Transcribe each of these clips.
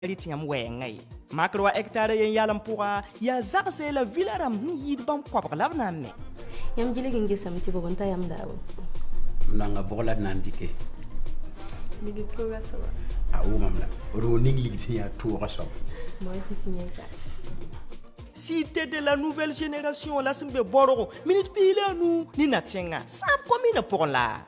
Tiam wengai makro hectare yen yalam pura ya zakse la vilaram yid bam kwab labna me yam jile ngi sam ci bogon tayam dawo nanga bola nandike ligi troga sawa awu mamla roning ligi ya toura so moy ci signé ça cité de la nouvelle génération la sembe bororo minute pile nous ni natenga sa commune pour la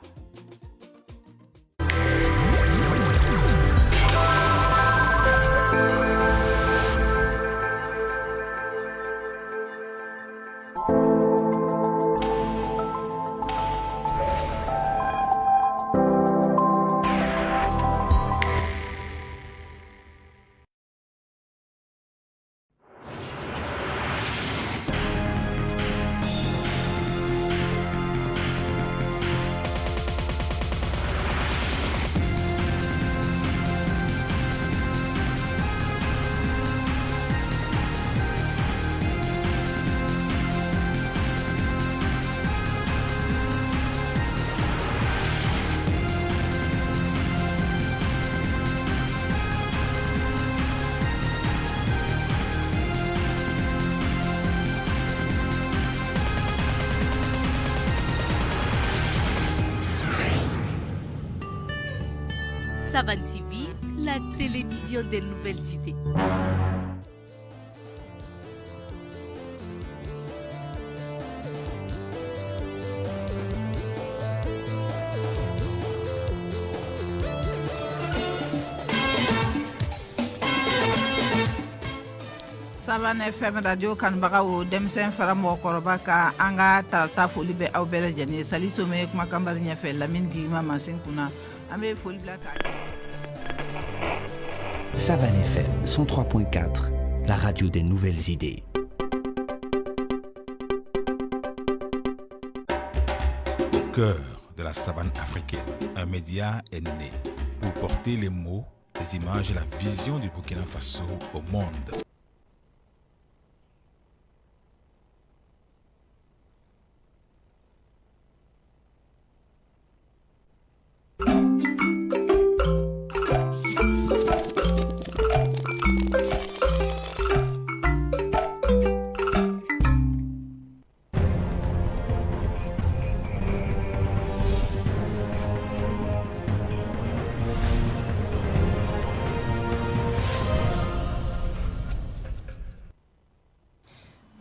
Savan TV, la télévision des nouvelles idées. Savan FM radio kan bagawo demsen faramo koroba ka anga tarta foli be aw bele jeni sali some kuma kambar nya fe lamin gi mama sinkuna ambe foli blaka. Savan FM 103.4, la radio des nouvelles idées. Au cœur de la savane africaine, un média est né pour porter les mots, les images et la vision du Burkina Faso au monde.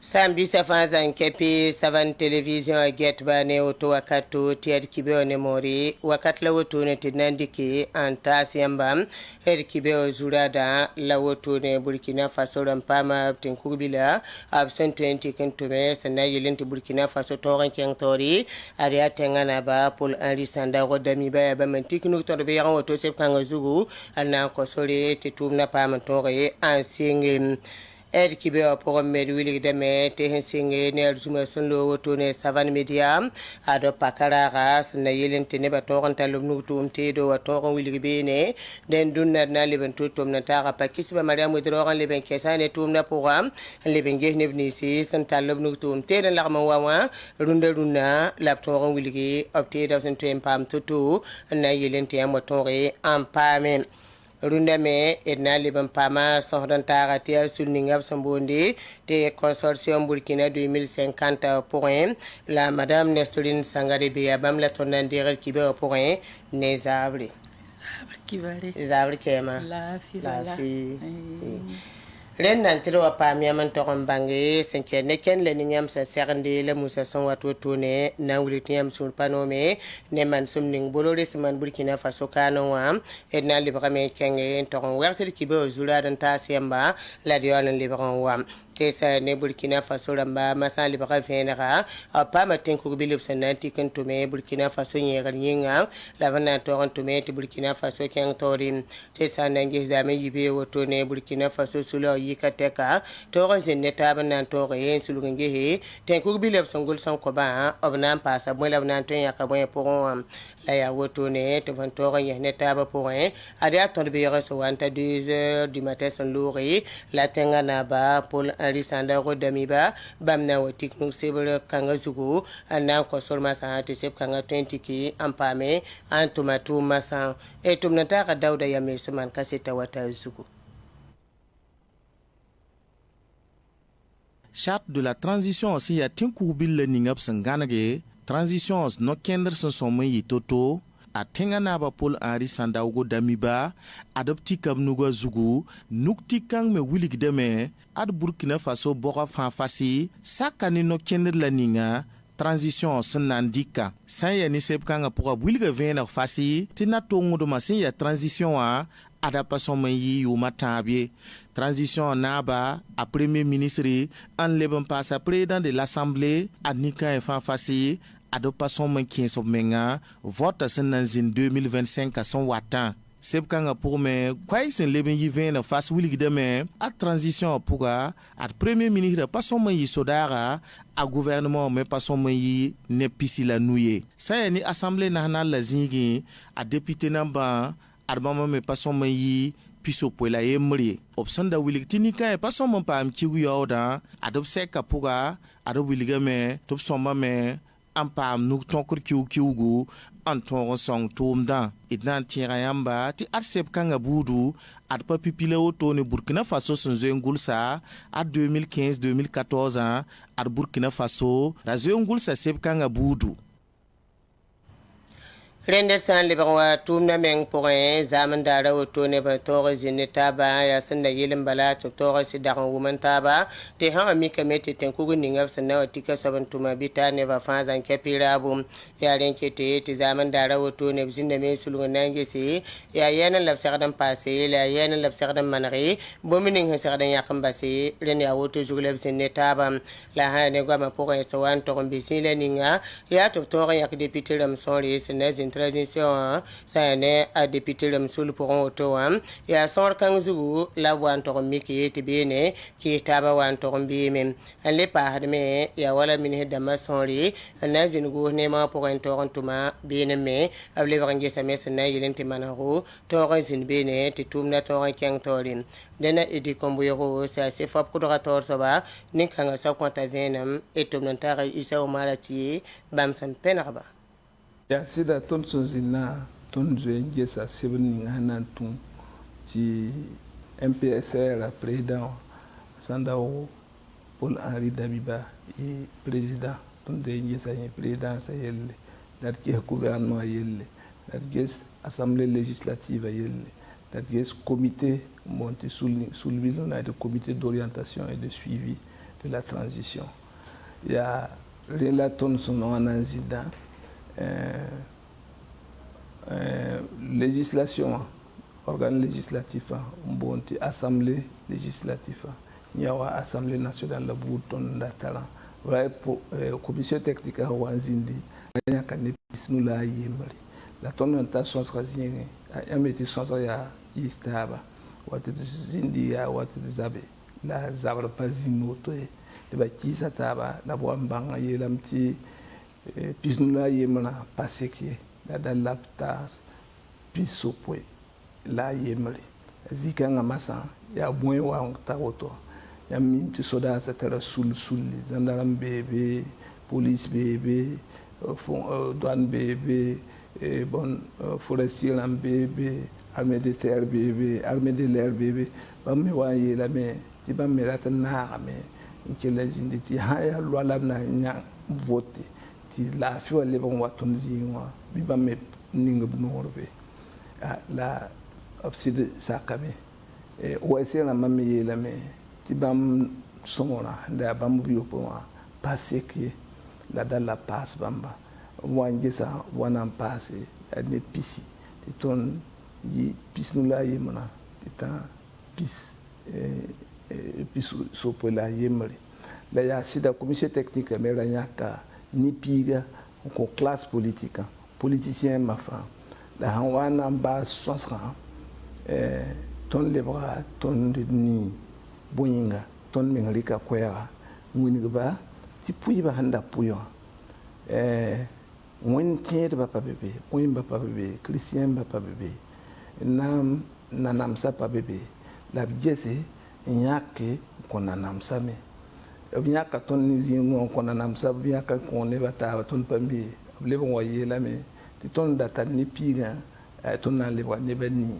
Samedi safanzan kepi savan television get bane oto wakatu tiad kibeo ne mori wakat la woto ne tinandiki antas yamba her kibeo zurada la woto ne Burkina Faso rampama tinkubila absent 20 kentume sana yelenti Burkina Faso toran kentori aria tengana ba pol Henri Sanda rodami ba ba mantik nu torbe yan woto septanga zugu alna ko sore titumna pama tore ansingem kibe pour medwili deme te hensinge ne alzuma sonlo woto ne savan media ado pakara na yelente ne ba toron talum nutum te do toron wili bene den dunna na leben tutum na tara pakis ba mariam wedroran leben kesane tum na program leben ge nebni si san talum nutum te den larma wawa runda runa la toron wili opte da sen pam tutu na yelente am tore ampame Rundame edna liban pama sohdan tagatia sulningab sambondi te consortium Burkina 2050 point la madame Nestoline Sangare Biabam la tonandire kibe point nezabri zabri kema la fi len nantiro wa pamia man toron bangi senke neken le niam sa serndi le musa son watu tune na wulitiam sul panome ne man sumning bolore man Burkina Faso kano wa edna librame kenge toron werser kibe zula dan ta semba la dion libran wa tesa ne Burkina Faso ramba masa libra venera pa matin ko bilib sanati kan tume Burkina Faso nyegal nyinga la vana toron tume ti Burkina Faso ken torin tesa nangi zame yibe woto ne Burkina Faso sulo yikateka toron zeneta bana toro yen sulunge he ten ko bilib songol son ko ba obna pasa mo la vana ton yakabo pour la ya woto ne te ban toron yeneta ba pour ada ton be reso wanta 2h du matin son lori la tenga na ba pour Henri Sanda rodamiba bamna watik nu sebele kanga zugu ana ko solma sa te sep kanga 20 ki ampame antumatu masa etumnata ka dauda ya mesuman kaseta wata zugu charte de la transition si ya tinkubil le ningap sanganage transition no kender son somme yitoto a tengana ba Paul Henri Sandaugo Damiba adopti kam nuga zugu nukti kang me wilig deme ad Burkina Faso boka fan fasi sakani no kender la ninga transition senandika san ya ni sep kanga pour wilga vener fasi tina tongo do masin ya transition a adaptation yi yu matabie transition naba a premier ministre en leben passa président de l'assemblée adnika e fan fasi adaptation man kinso menga vote senanzin 2025 à son watan sep kanga pour me kwai sen leben yi vener fasi wilga deme a transition pour a premier ministre passon man yi sodara a gouvernement mais pas son yi ne pisi la nouye ça ni assemblée nationale la zingi a député namba arbama mais pas son yi piso poela yemri option da wilik tinika e pas son pam kigu yoda adop seka puga adop wiliga me top somba me ampam nuk tonkur kiugu anton song tumda idnan tira yamba ti arsep kanga budu ad pa pipile auto ne Burkina Faso ngulsa à 2015-2014 ad Burkina Faso ngulsa sep kanga budu rende san libanwa tumna meng poin zaman dara woto ne ba tore zine taba ya sanda yelin bala to tore si daran woman taba te ha mi kamete ten kugu ninga sanna tika saban tuma bita ne ba fa zan kepirabu ya renke te zaman dara woto ne bizinde me sulunga nange si ya yana lab sardan passé la yana lab sardan manari bominin ha sardan yakam basi ren ya woto jugule bizine taba la ha ne gwa ma poin so wan to bisile ninga ya to tore yak député ram son les ne transition ça ne a député le sul pour auto ya sor kan zugu la wan to miki ti bene ki taba wan to mbi men alle pa me ya wala min hedda ma sonri na zin go ne ma pour en toma bene me able wange sa mes na yelenti manaro to zin bene ti tumna to kan torin dena edi kombo yoro ça c'est fop ko dorator so ba nin kan sa konta venam et tumna tara isa o marati bam san penaba ya sida ton so zina ton zenge sa sebni ngana tun ti MPSR président Sandao Paul Henri Damiba et président ton zenge sa président sa yelle darke gouvernement yelle darke assemblée législative yelle darke comité monté sous le comité d'orientation et de suivi de la transition ya relaton son anazida législation organe législatif bonti assemblée législative nyawa assemblée nationale la bouton datala ouais pour commission technique wanzindi yakane bismillah yemari la tonentation srazine ameti sonsa ya istaba wati zindi ya wati zabe la zabra pazinoto de bakisa taba la boambanga yelamti pisnula yemana paseki la dalaptas pisopwe la yemri zikanga masa ya bwen wa tawoto ya minti soda satara sul zandaram bebe police bebe douane bebe bon forestier lam bebe armée de terre bebe armée de l'air bebe bammi wa yela me ti bammi rata na me nkela zindi ti haya lwala na nya vote ti la fi wale bon waton zinwa bi ba me ninga bnorbe la obside sakame o ese na mame yela me ti bam somona nda bam bi opo passer que la dans la passe bamba wanje sa wana passe ne pisi ti ton yi pis nous la yemona ti ta pis pis so po la yemri la ya sida commission technique me ranyaka ni piga ko classe politique politicien ma fa la hawana ba sosra ton lebra ton ni boyinga ton mengrika kwera nguni ba ti puyi ba handa puyo won tier ba pa bebe won ba pa bebe christian ba pa bebe nam nanam sa pa bebe la biese nyake ko nanam sa me biaka ton ni zingo ko nanam sa biaka ko ne bata ton pambi le bon waye la me ti ton data ni piga ton na le ne benni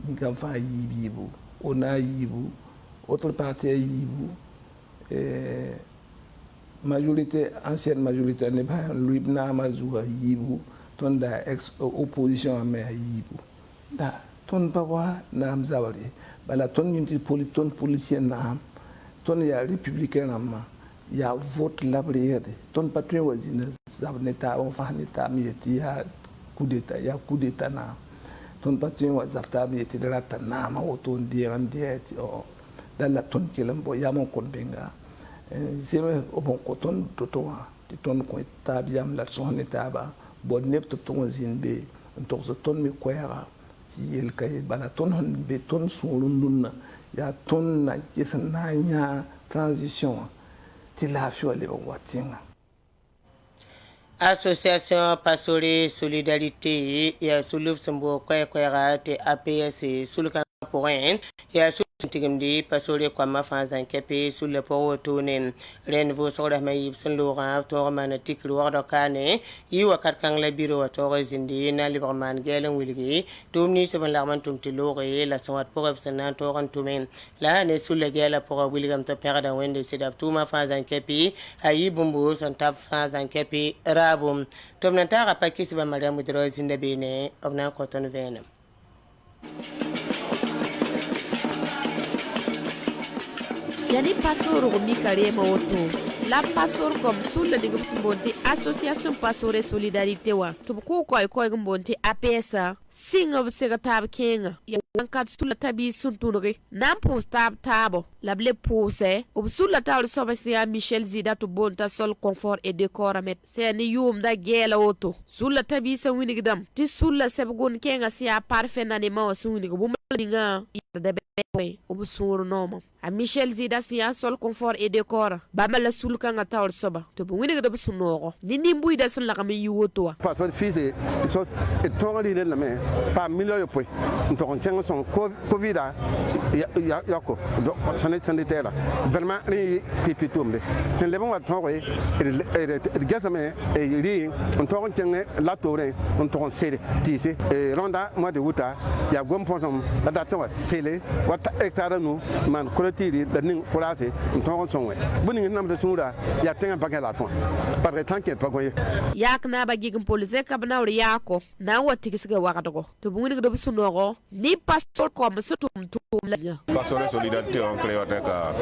ni kam fa yibibu ona yibu autre partie yibu majorité ancienne majorité ne ba lui na mazuwa yibu ton da ex opposition me yibu da ton bawa nam zawari bala ton yunti politon policier nam ton ya républicain nam ya vote labriede ton patron wazina zabneta on fahneta mieti ya coup d'état na ton patron wazafta mieti de la tanama oton diran dieti o dalla ton kelambo ya mon konbenga zeme obon koton totoa ti ton ko tabiam la son etaba bo nep to ton zinbe to so ton mi kwera ti el kay bala ton hon be ton sulunduna ya ton na kesana nya transition ti la fio le watinga. Association Pasori Solidarité ya suluf sembo kwera te APS sulukan point ya Tigimdi pasori kwa mafanzan kepi sur le port tourne renvo sur la maïb sun Laurent to man tikru wado kane yi wakat kang la biro to zindi na librman gelen wilgi tumni se ban larman tumti lore la sonat pour absena to ran tumen la ne sur le gela pour wilgam to perda wende sidap tuma fanzan kepi ayi bumbu son tap fanzan kepi rabum tomnanta rapakisi ba mariam dro zinde bene obna koton venam. Yani pasoro mi karema oto la pasor comme sous le digum simbonti association pasore solidarité wa to ko ko mbonti APS singa bisega tab kenga ya kat sula tabi suntunre nam post tab tabo la ble pose ob sula tab so basia Michel Zida to bonta sol confort et décor met c'est ni yum da gela oto sula tabi sa winigdam ti sula sebgon kenga sia parfait nanima wa sunigo bu malinga de be ob suru noma a Michel Zida sia sol confort et décor ba mala sulka nga tawr soba to bu winigda de sunoro ni nimbuy da sun la kam yuwoto pasol fils so et tongali le me pa million yo poy to kon teng son covid ya ko do sanitaire vraiment ri pipi tumbe ten le bon wa to e gasame e ri on to kon teng la tore on to kon sede tisi e ronda mois de août ya gom fonsom la date wa sele wa hectare nu man kolotiri da ning forase on to kon sonwe buni nam de sura ya tenga paquet la fond par le temps que pas goye yak na ba gigum police kabna wori yako na wati kisiga wakato to bu ngi do sunoro ni pastor comme surtout la pastor solidarité on créote ka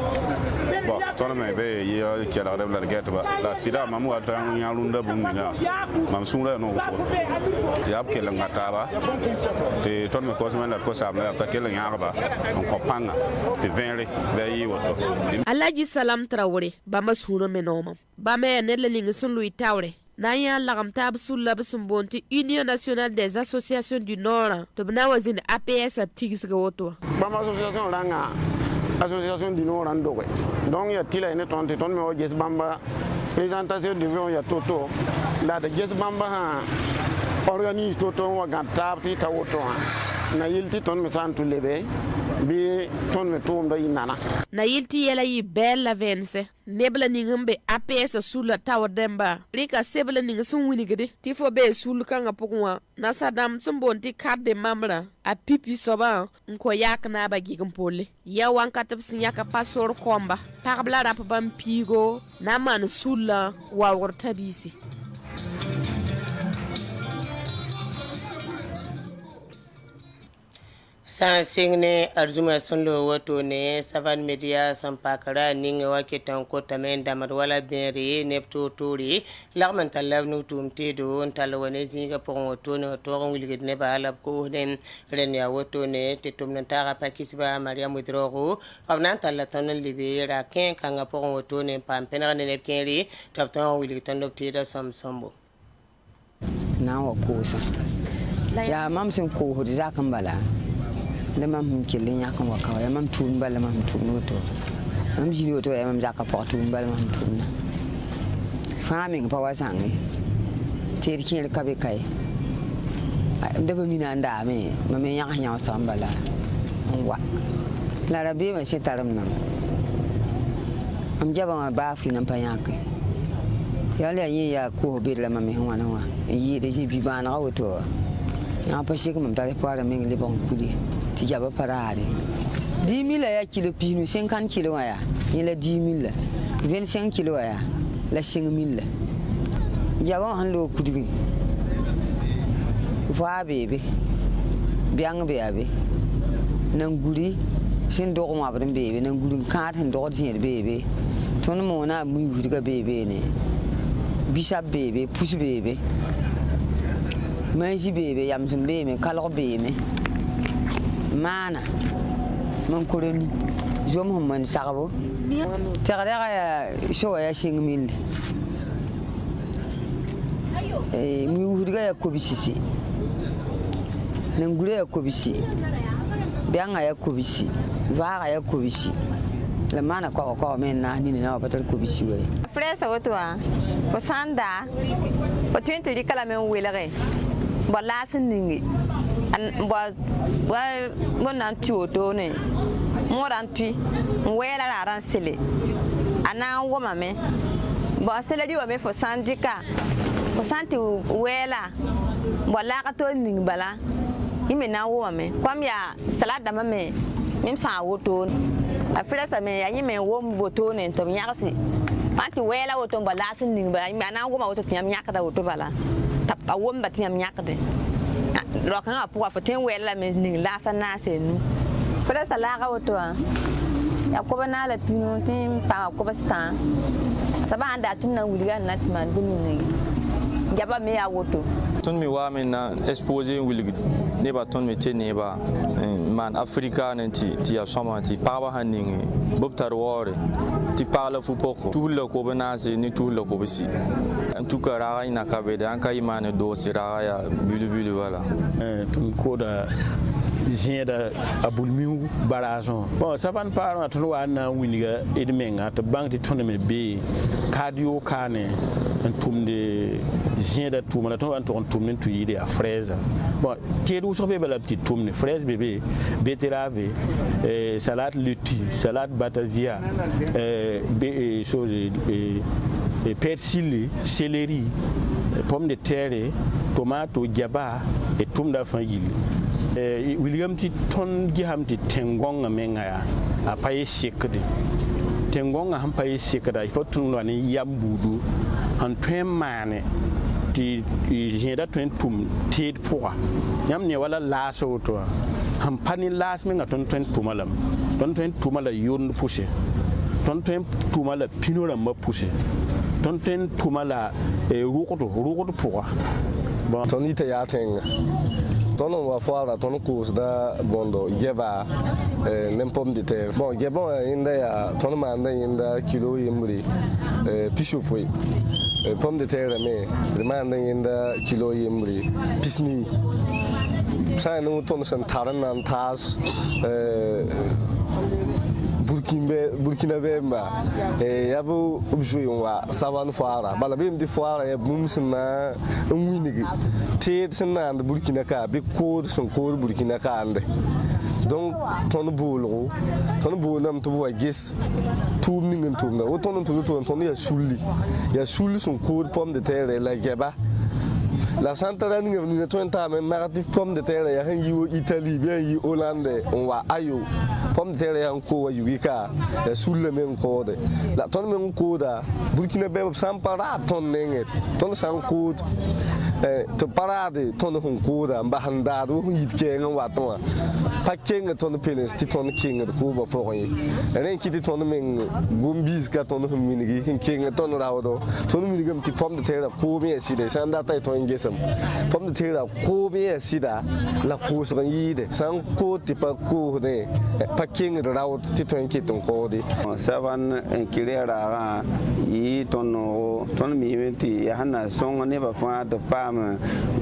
bon ton me be ye ki la revla get ba la sida mamu atan ya lunda bu nga mam sunra no so ya ke la ngata ba te ton me ko sema ko samla ta ke la nga ba on ko panga te venre be yi woto Alaji Salam Traoré ba masuro menoma ba me ne le lingi sun lui tawre Naya Laramtab sous la Bessumbonti, Union nationale des associations du Nord, de Benawazin APS à Tigisgoto. Bama association Ranga, association du Nord Andoé. Donc il y a Tila et Neton, mais Jess Bamba, présentation du Vion, il y a Toto. Là, de Jess Bamba organise Toto, Wagantab, Tita Woto. Na yilti ton me santu lebe bi ton me tum do inana na yilti yela yi bella vence nebla ni ngambe APS sula taw demba rika sebla ni sun wini gede tifo be sul kanga pokwa na sadam sumbonti kadde mamra a pipi soba nko yak na ba gigam pole ya wanka tapsin yaka pasor komba tabla rap bam pigo na man sula wa wortabisi San singne arzuma sun lo wato ne savan media san pakara ninga wake tan ko tamen damar wala bere nepto tori lagman talav nu tumte do talwane zinga pon wato ne to ron wilgid ne ba lab ko den ren ya wato ne te tumna tara pakisba maria mudrogo avnan talatan libe ra ken kanga pon wato ne pampena ne nepkeri tapton wilgid tan dokte da sombo na wa kosa ya mamsin ko hudi zakan bala le mam kilin ya kan waka ya mam tun bala mam tun to mam jini to ya mam zaka po tun bala mam tun farming pa wasangi ter kin ka be kai ndaba mina nda me mam ya nya sambala wa la rabi ma shi taram nam am jaba ma ba fi nan pa yake ya le yin ya ko be la mam wana wa yi de ji bi ba na auto ya pa shi kam ta pa ra me le bon kudi ti jaba parade 10 000 ya kilo pinu 50 kilo ya ni la 10 000 25 kilo ya la 5 000 ya wa han lo kudigi fa bebe biang bebe nan guri sin do ko ma bebe nan guri ka tan do tin bebe ton mo na mu guri bebe ne bisa bebe pusi bebe manji bebe yam zum bebe kalo bebe mana man koloni jom hom man sagabo tagada ya show ya 5 000 mu guri ya ko bisisi nan guri ya ko bisi bianga ya ko bisi vaga ya ko bisi la mana ko men na ni na batal ko bisi we presa wotwa ko sanda ko twento di kala men welare bo lasin ningi an bo nan tuoto ne moran tui wela ran sele ana woma me bo sele di wa me fo sandika ko santi wela bo la ka to ning bala ime na woma me kwam ya salada mame min fa woto afresa me ya yime wom boto ne to nyakasi anti wela woto bala sin ning bala ime na woma woto tiam nyakada woto bala tap a wom ba tiam nyakade lo kan a puwa foten wela me ning la sa na se nu fresa la ga woto ya ko bana la pino tin pa ko basta saba anda tum na wuliga na tman bunu ne jaba me ya woto ton mi wa men na exposer wuliga ne ba ton mi te ne ba man afrika ne ti ya soma ti pa ba haning bobtar wore ti parle fu poko tout le ko bana se ni tout le ko bisi en tout cas ra ina ka be dan ka imane do sira ya bulu wala tun ko da jeda abulmiu barazon bon saban par to wa na winiga edmenga to bank to me be cardio kane en tumde jeda tumala to an to tumne to yide a fraise bon kedu so be la petite tumne fraise bébé betterave salade luti salade batavia chose persil céleri pomme de terre tomate jaba et tumda fangili William ti ton giham ti tengonga menga ya apaye sekde tengonga ham paye sekda ifo tun wani yambudu han twemane ti jeda twen tum ted poa yam ne wala laso to ham pani las menga ton twen tumalam ton twen tumala yon pousse ton twen tumala pinora ma pousse ton twen tumala rukoto poa bon ton ite ya tenga tono wa fara tono kus da bondo geba nem pomme de terre bon gebon inda ya tono manda inda kilo yimri pishu poi pomme de terre me manda inda kilo yimri pisni sai no tono san taran nan tas Burkina Bemba yabu ubjuwa savan fara bala bim di fara ya bumsna winigi ted sna and Burkina ka bi code son code Burkina ka ande donc ton bolo nam to wa gis tum ningen tum na o ton ya sulli son code pomme de terre la geba la santara ni ngam to enta men narrative pomme de terre ya han yi Italie bien yi Hollande on wa ayo pomme de terre yan ko wa yugika ya sulle men ko de la ton men ko da Burkina Faso sam para ton nenget ton san ko to parade ton hon ko da mba handa do yitke ngam wa ton pakken ton penes ti ton king ko ba fo yi ren kiti ton men gombis ka ton hon minigi king ton rawdo ton minigam ti pomme de terre ko me si de sanda tay ton gesam pomme de terre ko me si da la ko so yi de san ko ti pa ko ne pakken raw ti ton ki ton ko de savan en kilera yi ton mi ti hana song ne ba fa de pam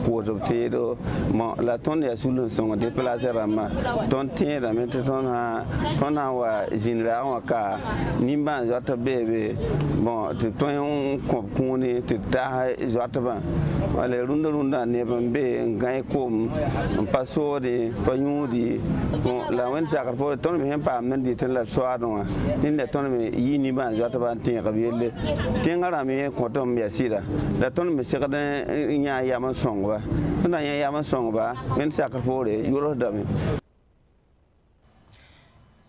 ko zo te do mo la ton ya sulun song de placer ma ton te da me ton ha wa jinra wa ka nimba zota bebe bon te ton ko kuni te ta zota ba wale runda ne ban be ngai ko paso de panyudi bon la wen sa ka po ton me pa men di ten la soa no ni ton me yi ni ba zota ba te ka biele tengara me ko ton ya sira la ton me se ka nya ya ma songba tuna ya ma songba men sa ka po re yuro da me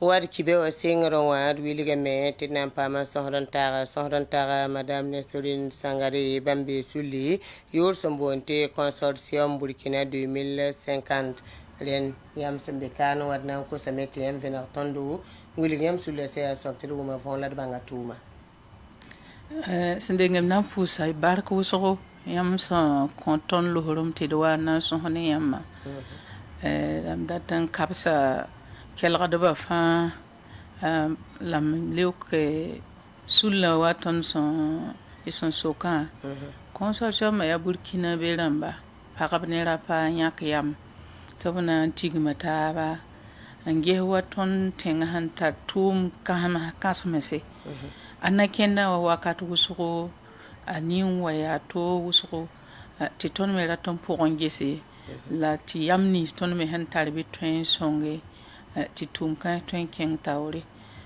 wad kibe o singro wad wilige me tinan pama sohron taga madame Nestorine Sangare Bambe Souli yor sombonte consortium Burkina 2050 len yam sembe kanu wadnan ko sameti yam venar tondo wilige yam sulle se sortir wuma fon la banga tuma sende ngem na pusa barko so yam so konton lo horom te do na so hone yam am datan kapsa kelga de ba fa lam leuke sulla waton son ison soka consortium ya Burkina Beramba pakabnera pa nyak yam tobna tigmata ba ange waton tenga hanta tum kama kasmese anakenda wakati usuko ani waya to usuko titon mera ton pongese la ti yamni ton me hantar bi twen songe ti tum ka twen ken tawre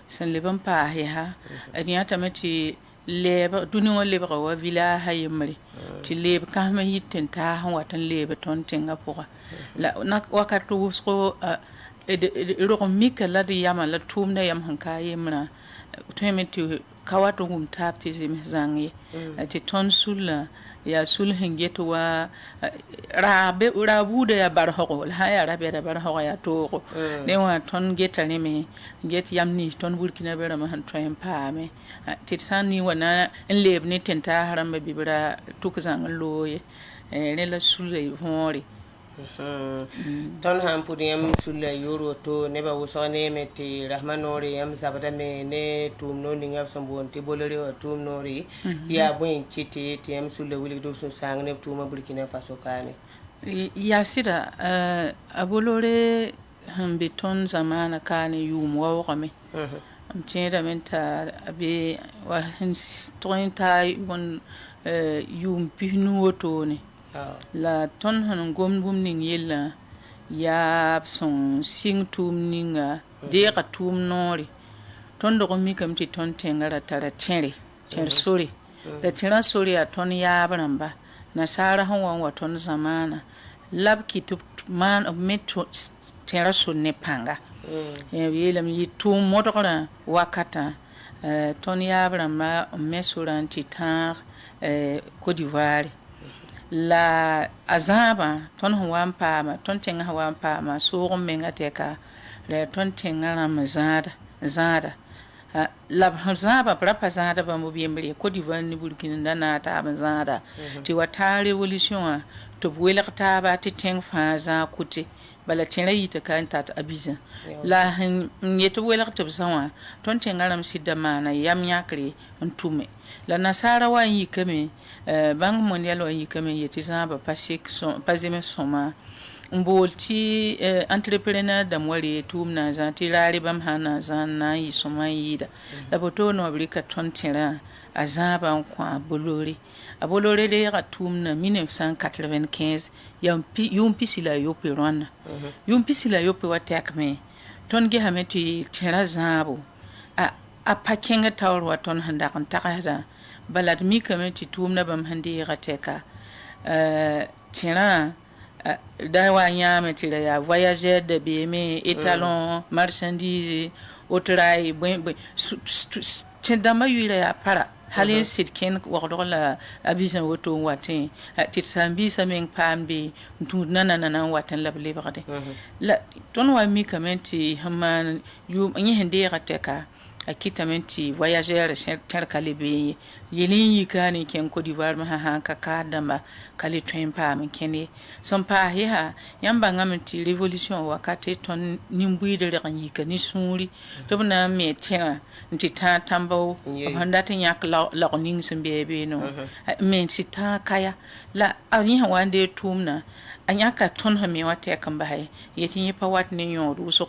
san leban pa ha ani atamati leba duniyo leba wa vila hayemri ti leba ka ma yitten ta han watan leba ton tenga poka la wakati usuko ro mika la di yama la tum na yam hanka yemna twemeti kawato gum tapti zim zangi ti ton sulla ya sul hingeto wa rabuda ya barho la ya rabe da barho ya to ne wa ton geta ne me get yamni ton Burkina Bera ma han twem pa me ti sani wana leb ne tenta haramba bibra tukzang loye ne la sulle hori ton hampuri yam sulla yoro to ne ba wusone meti rahmanori yam zabada me ne tumno ninga sombonti bolori o tumnori ya buen kiti ti yam sulla wili do sun sang ne tuma Burkina Faso kane ya sida abolore hambe ton zamana kane yum wa qame am tienda menta be wa tointa bon yum pinu otone la ton han gom ning yella ya son sing tum ninga de ka tum nori ton do mi kam ti ton tengara tara tere sori da tira sori a ton ya baramba na sara han wa ton zamana lab ki tu man of metro tera sunne panga yela mi tum motokora wakata ton ya baramba mesuran ti tar Côte d'Ivoire la azaba ton huwan pama ton tenga huwan pama so menga teka le ton tenga na mazada la azaba prapa zada ba mo biembre Côte d'Ivoire ni Burkina na ta mazada ti wata revolution to buela ta ba ti teng fa za kuti bala tena yita kan ta abiza la nyeto buela ta bsawa ton tenga ram sidama na yam yakri ntume la nasara wa yi kame bank mondial wa yi kame yeti zaba pasik son pasime soma mbolti entrepreneur da mwari tumna za tirari bam hana za na yi soma yida la boto no abrika tontera azaba kwa bolori abolore de ga tumna 1995 yum pisila yope rwana yum pisila yope watakme ton ge hameti tera zabo a pakenga tawr waton handa kan takada balad mi kameti tumna bam handi gateka tira da wa nyame tira ya voyager de bme étalon marchandise autorail buen tendama yira ya para halin sitken waqdola abisan woto watin titsambi sameng pambe tunana watan lable bagade la ton wa mi kameti hamman yu nyi hende gateka akitamenti voyageur cher kalebe yelin yikani ken Côte d'Ivoire ma ha ka kadamba kali trempa min kene sompa ha yamba ngamenti revolution wakati ton nimbuide de yika ni suri to na me tena nti ta tambo handata nyak la ning sembebe no men sita kaya la ani wande tumna anyaka ton ha me wate kan bahay yeti pa wat ne yodu so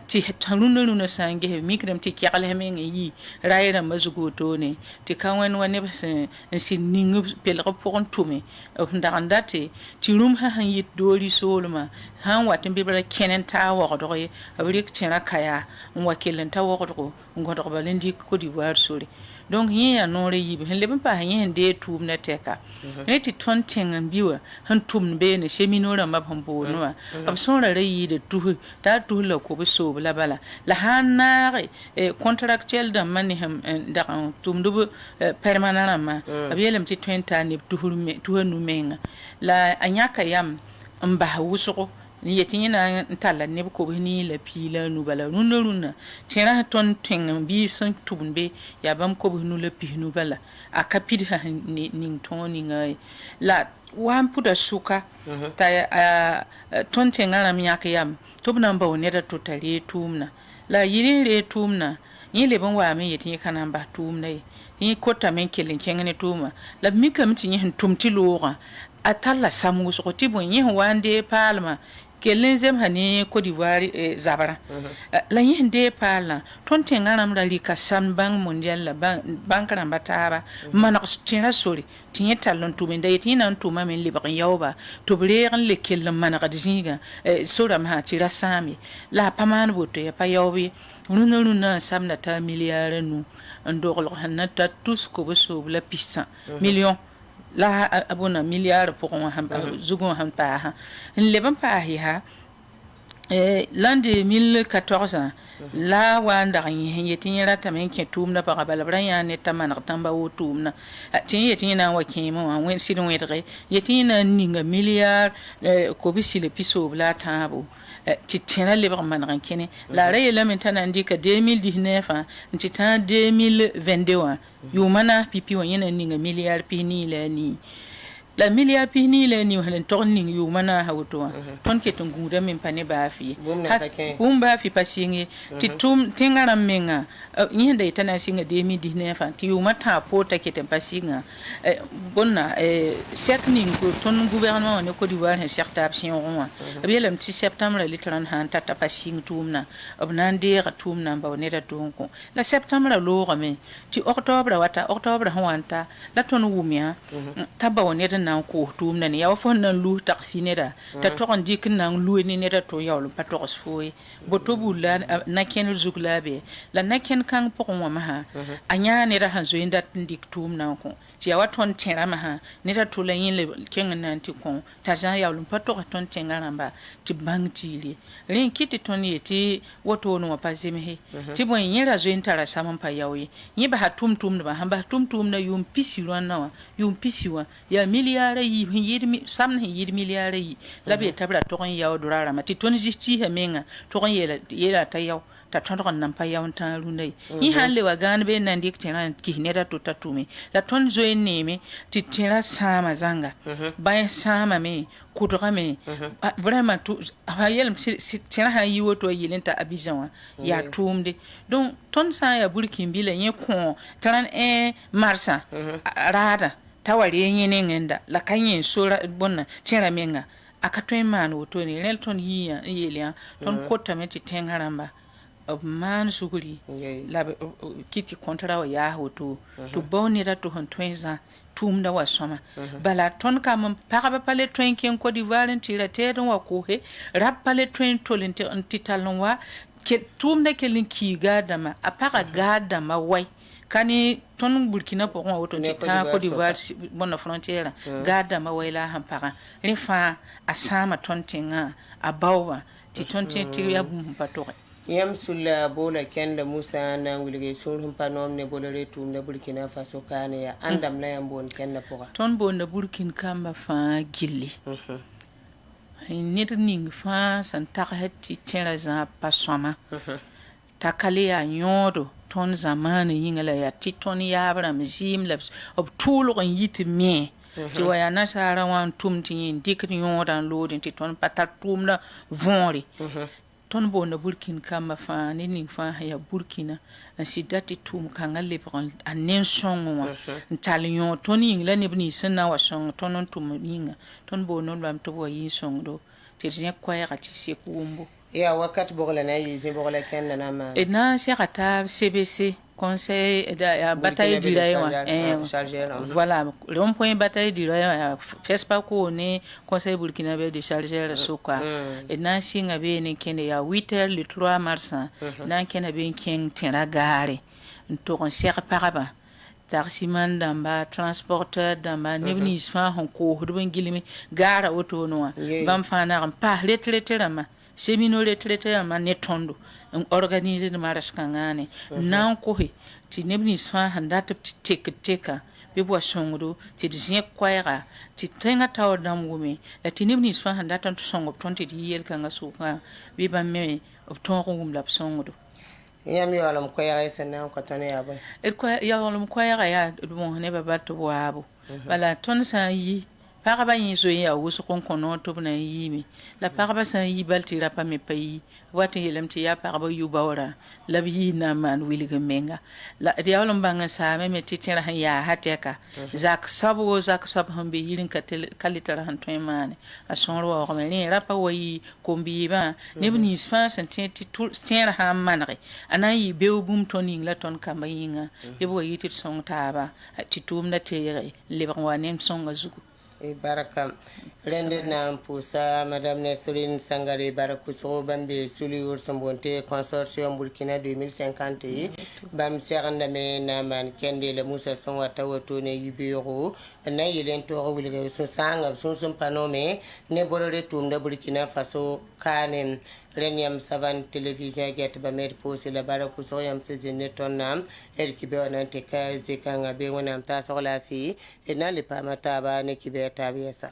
ti tanunu sange mikrem ti kyale men yi raira mazugo to ne ti kanwen wane basen sin ningu pel rapon tume ndandate ti rum ha han yit doli solma han watin be bara kenen ta wa do ye abrik tira kaya wakelen ta wa do ngodo balendi Côte d'Ivoire sori donc ya nore yibe hen leben pa hen de tum na teka ne ti ton tengan biwa han tum be ne cheminot rãmbã b sẽn boond wã b sõora ra yɩɩda tus t'a tus la kob soob la bala la sãn naage contractuel dãmbã ne sẽn dag n tʋmdb permanent rãmbã b yeelame tɩ tõe n taa neb tusa nu-menga la a yãka yam n bas wʋsgo n yetɩ yẽ na n talla neb kobs nii la pii la a nu bala rũndã tẽra tõnd tõeng n bɩ sẽn tʋbn be yaa bãmb kobs nu la pis nu bala a ka pidsa ning tõog ninga ye la wa n pʋda sʋka t'a tõnd tẽngã rãmb yãk yam tɩ b na n bao neda to t'a ree tʋʋmdã la yɩl n ree tʋʋmdã yẽ leb n waame n yetɩ yẽ ka na n bas tʋʋmdã ye yẽ kotame n kell n kẽng ne tʋʋmã la b mikame tɩ yẽ sẽn tʋm tɩ loogã a talla sam wʋsgo tɩ bõe yẽ sẽn wa n dee paalmã kell n zemsa ne Côte d'Ivoire zabrã la yẽ sẽn dee paallã tõnd tẽngã rãmb ra rɩka sam bãng mondial la bãnk rãmbã taaba n maneg tẽra sore tɩ yẽ tall n tʋm da yetɩ yẽ na n tʋmame n lebg n yaooba tɩ b reeg n le kell n manegd zĩigã sorame sã tɩ ra sãam ye la a pa maan boto ya pa yaoob ye rũndã n samda t'a miliyaara nu n doglg sẽn na ta tus kob soob la pisã million la abona milliard pʋgẽ wã zugẽ wã sẽn paasã n leb n paas yaa l'an 2014 la wa n dag n yetɩ yẽ ratame n kẽ tʋʋmdã pagã bala b ra yãa ne t'a maneg tãmba wo tʋʋmdã tɩ yẽ yetɩ yẽ na n wa kẽeme wã sɩd wẽdge yetɩ yẽ na n ninga milliard kob-sila pisoob la a tãabo tɩ tẽra lebg n maneg n kẽne la a ra yeelame t'a na n dɩka 2019 n tɩ tã 2022 wã yʋʋmã naas pipi wã yẽ na n ninga milliard pis nii la a nii la milliard pis nii la a nii wã sẽn tog n ning yʋʋmã naasa woto wã tõnd ket n gũudame n pa ne baafɩ ye bũmb baafɩ pa sɩng ye tɩ tẽngã rãmb menga yẽ sẽn da yet'a na n sɩnga 2019 tɩ yʋʋmã tãag poota ket n pa sɩngã bõnna sɛk ning tõnd gouvernement wã ne Côte d'Ivoire sẽn sɛk taab sẽoogẽ wã b yeelame tɩ septãmbrã litr n sãn tata pa sɩng tʋʋmdã b na n deega tʋʋmdã n bao neda tʋʋm kõ la septãmbrã loogame tɩ octobre wata octobre sẽn wa n ta la tõnd wʋm yã t'a bao ned n na n koos tʋʋmdã ne yaa wa fo n na n luus tagsɩ neda t'a tog n dɩk n na n lue ne neda tʋ yaool n pa togs foo ye boto buud la na-kẽnd zug la a be la na-kẽnd kãng pʋgẽ wã masã a yãa neda sẽn zoe n dat n dɩk tʋʋmdã n kõ tɩ yaa wa tõnd tẽra masã neda tʋ la yẽ le kẽng n na n tɩ kõ t'a zã yaool n pa togs tõnd tẽngã rãmba tɩ bãng tiir ye rẽ n kɩ tɩ tõnd yetɩ wotoone wã pa zemse tɩ bõe yẽ ra zoe n tara sam n pa yao ye yẽ basa tʋm-tʋmdbã sẽn bas tʋm-tʋmdã yʋʋm pisi rõndã wã yʋʋm pisi wã yaa miliyaara yi sam sẽn yɩɩd miliyaara yi la b yet'a b ra tog n yaood ra rãmba tɩ tõnd justiisã menga tog n yeela t'a yao t'a tõdg n nan pa yao n tãag rũndã ye yẽ sãn le wa gãand be n na n dɩk tẽrã n kis neda to t'a tʋme la tõnd zoe n neeme tɩ tẽrã sãama zãnga bãe sãamame kʋdgame vraiment yelm tẽrã sã n yi woto a yɩl n ta Abidjan wã yaa tʋʋmde donc tõnd sã n yaa burkin-bi la yẽ kõ tɩ rãn marsã raada t'a wa ree yẽ nengẽnda la ka yẽ sora bõnna tẽrã menga a ka tõe n maan wotone rẽl tõnd yɩ n yeel yã tõnd kotame tɩ tẽngã rãmba b maan sugri la kɩ tɩ kõntra wa yaas woto tɩ bao neda tɩ sẽn tõe zã tʋʋmda wa sõma bala tõnd kam pagba pa le tõe n kẽng Côte d'Ivoire n tɩ ra tɛɛd n wa koose rab pa le tõe n tol n tɩ tall n wa tʋʋmda kell n kii gaadãmba a paga gaadãmba wai ka ne tõnd Burkina pʋgẽ wã woto tɩ tã Côte d'Ivoire bõnna frontiɛrã gaadãmba wai la sẽn pagã rẽ fãa a sãama tõnd tẽngã a baoobã tɩ tõnd tɩ yaa bũmb pa toge yam sulla bola kenda Musa na wilge sun pa nom ne bolare tum na Burkina Faso kane ya andam na yam bon kenda poka ton bon na Burkina kamba fa gilli nid ning fa san takhati tera za pasoma takale ya nyodo ton zamane yingala ya titon ya abram zim labs ob tulo on yiti me ti waya na sara wan tum ti dik nyodan lodin ti ton patatum na vonri ton bo na Burkina kamba fa ni ning fa ya Burkina an sidati tum kanga le pon anen songo ntalyon ton yingla ne bni sana wa song ton tum yinga ton bo non bam to bo yi song do ti rien kwaya ti se kumbo ya wakat bogla na yi ze bogla ken na ma et na serata CBC conseil de bataille du rayon voilà le point bataille du rayon FESPA ko ne conseil burkinabé de chargeur soka et na singa be ne kende ya 8h le 3 mars na kende be ken tena gare to on ser paraba taximan dãmba transporteur dãmba neb nins fãa sẽn koosd b n gilme gaara wotone wã bãmb fãa nag n paas retraité rãmbã semino retraité rãmbã ne tõndo n organisd marskãngãane n na n kose tɩ neb nins fãa sẽn dat b tɩ tekd teka bɩ b wa sõngdo tɩ d zẽk koɛɛga tɩ tẽngã taoor dãmb wʋme la tɩ neb nins fãa sẽn dat n tɩ sõng b tõnd tɩ d yɩ yel-kãngã sʋkã bɩ bãmb me b tõog n wʋm la b sõngdo yãmb yaoolem koɛɛga sẽn na n kõ tõnd yaa bõe yaoolem koɛɛga yaa d bõos nebã bal tɩ b waabo bala tõnd sã n yi pagba yẽ zoe yaa wʋsg n kõ noor tɩ b na n yiime la pagba sã n yi bal tɩ rapa me pa yi wat n yeelame tɩ yaa pagba yu-baoorã la b yɩɩ na n maan wilg n menga la d yaool n bãng n saame me tɩ tẽra sẽn yaasa tɛka zak soab wo zak soab sẽn be yɩr n ka letara sẽn tõe n maane a sõor waoogame rẽ rapa wa yɩ kom-biibã neb nins fãa sẽn tẽ tɩ tẽera sã n manege a na n yɩ beoog bũmb tõnd yĩng la tõnd kambã yĩnga bɩ b wa yɩ tɩ d sõng taaba tɩ tʋʋmda teege n lebg n wa nem sõnga zugu baraka rende na pusa madame Nesrine Sangare barakusoro bambe suli ursambonte consortium Burkina 2050 bam seranda me na man kende le musa son wata wato ne yibiro na yelen to wulga so sanga sun panome ne borore tumda Burkina Faso kanen Renyam Savan Television get ba med posi la barakusoro yam se tonam el kibe onante ka zekanga be wonam ta so la fi enale pamata ba ne kibe tabiesa